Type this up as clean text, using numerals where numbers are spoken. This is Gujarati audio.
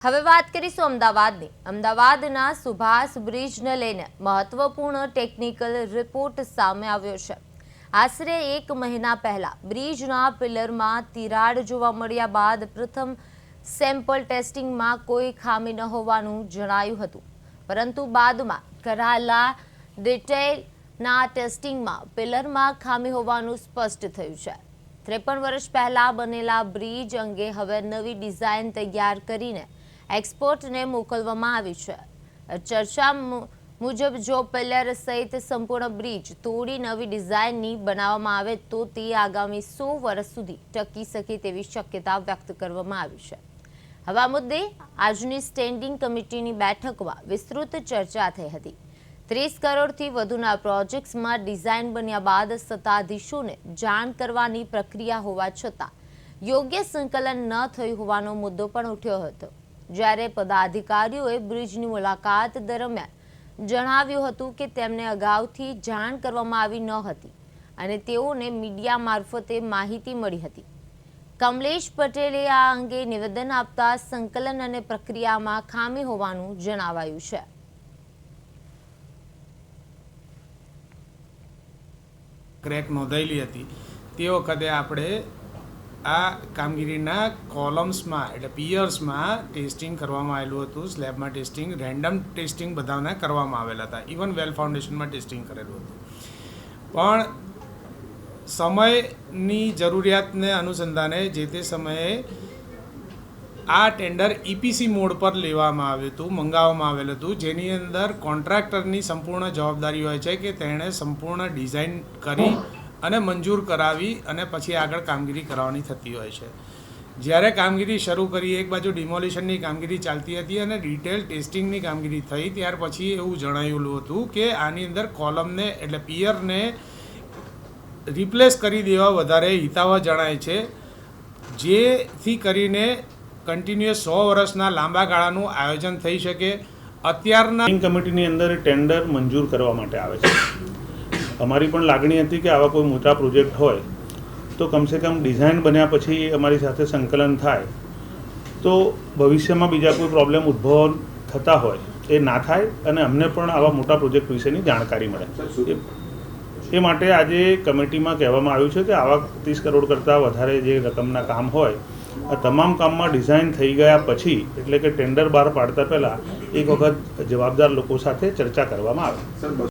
હવે વાત કરીશું અમદાવાદની। અમદાવાદના સુભાષ બ્રિજને લઈને મહત્વપૂર્ણ ટેકનિકલ રિપોર્ટ સામે આવ્યો છે। આશરે 1 મહિના પહેલા બ્રિજના પિલરમાં તિરાડ જોવા મળ્યા બાદ પ્રથમ સેમ્પલ ટેસ્ટિંગમાં કોઈ ખામી ન હોવાનું જણાયું હતું, પરંતુ બાદમાં કરાયેલા ડિટેલના ટેસ્ટિંગમાં પિલરમાં ખામી હોવાનું સ્પષ્ટ થયું છે। 53 વર્ષ પહેલા બનેલા બ્રિજ અંગે હવે નવી ડિઝાઇન તૈયાર કરીને એક્સપર્ટને મોકલવામાં આવી છે। ચર્ચા મુજબ જો પિલર સહિત સંપૂર્ણ બ્રિજ તોડી નવી ડિઝાઇનની બનાવવામાં આવે તો તે આગામી 100 વર્ષ સુધી ટકી શકે તેવી શક્યતા વ્યક્ત કરવામાં આવી છે। હવે આ મુદ્દે આજની સ્ટેન્ડિંગ કમિટીની બેઠકમાં વિસ્તૃત ચર્ચા થઈ હતી। 30 કરોડથી વધુના પ્રોજેક્ટ્સમાં ડિઝાઇન બન્યા બાદ સત્તાધીશોને જાણ કરવાની પ્રક્રિયા હોવા છતાં યોગ્ય સંકલન ન થયું હોવાનો મુદ્દો પણ ઉઠ્યો હતો। જ્યારે પદાધિકારીઓએ બ્રિજની મુલાકાત દરમિયાન જણાવ્યું હતું કે તેમને અગાઉથી જાણ કરવામાં આવી ન હતી અને તેઓને મીડિયા મારફતે માહિતી મળી હતી। કમલેશ પટેલે આ અંગે નિવેદન આપતા સંકલન અને પ્રક્રિયામાં ખામી હોવાનું જણાવાયું છે। ક્રેક નોંધાયેલી હતી તે વખતે આપણે આ કામગીરીના કોલમ્સમાં એટલે પિયર્સમાં ટેસ્ટિંગ કરવામાં આવેલું હતું। સ્લેબમાં ટેસ્ટિંગ, રેન્ડમ ટેસ્ટિંગ બધાને કરવામાં આવેલા હતા, ઇવન વેલ ફાઉન્ડેશનમાં ટેસ્ટિંગ કરેલું હતું। પણ સમયની જરૂરિયાતને અનુસંધાને જે તે સમયે આ ટેન્ડર EPC મોડ પર લેવામાં આવ્યું હતું, મંગાવવામાં આવેલું હતું, જેની અંદર કોન્ટ્રાક્ટરની સંપૂર્ણ જવાબદારી હોય છે કે તેણે સંપૂર્ણ ડિઝાઇન કરી અને મંજૂર કરાવી અને પછી આગળ કામગીરી કરવાની થતી હોય છે। જ્યારે કામગીરી શરૂ કરી, એક બાજુ ડિમોલિશનની કામગીરી ચાલતી હતી અને ડિટેલ ટેસ્ટિંગની કામગીરી થઈ, ત્યાર પછી એવું જણાવેલું હતું કે આની અંદર કોલમને એટલે પિયરને રિપ્લેસ કરી દેવા વધારે હિતાવહ જણાય છે, જેથી કરીને કન્ટિન્યુઅસ 100 વર્ષના લાંબા ગાળાનું આયોજન થઈ શકે। અત્યારના કમિટીની અંદર ટેન્ડર મંજૂર કરવા માટે આવે છે। અમારી પણ લાગણી હતી કે આવા કોઈ મોટા પ્રોજેક્ટ હોય તો કમસે કમ ડિઝાઇન બન્યા પછી અમારી સાથે સંકલન થાય તો ભવિષ્યમાં બીજા કોઈ પ્રોબ્લેમ ઉદ્ભવ થતા હોય એ ના થાય અને અમને પણ આવા મોટા પ્રોજેક્ટ વિશેની જાણકારી મળે। એ માટે આજે કમિટીમાં કહેવામાં આવ્યું છે કે આવા 30 કરોડ કરતાં વધારે જે રકમના કામ હોય આ તમામ કામમાં ડિઝાઇન થઈ ગયા પછી એટલે કે ટેન્ડર બહાર પાડતા પહેલાં એક વખત જવાબદાર લોકો સાથે ચર્ચા કરવામાં આવે।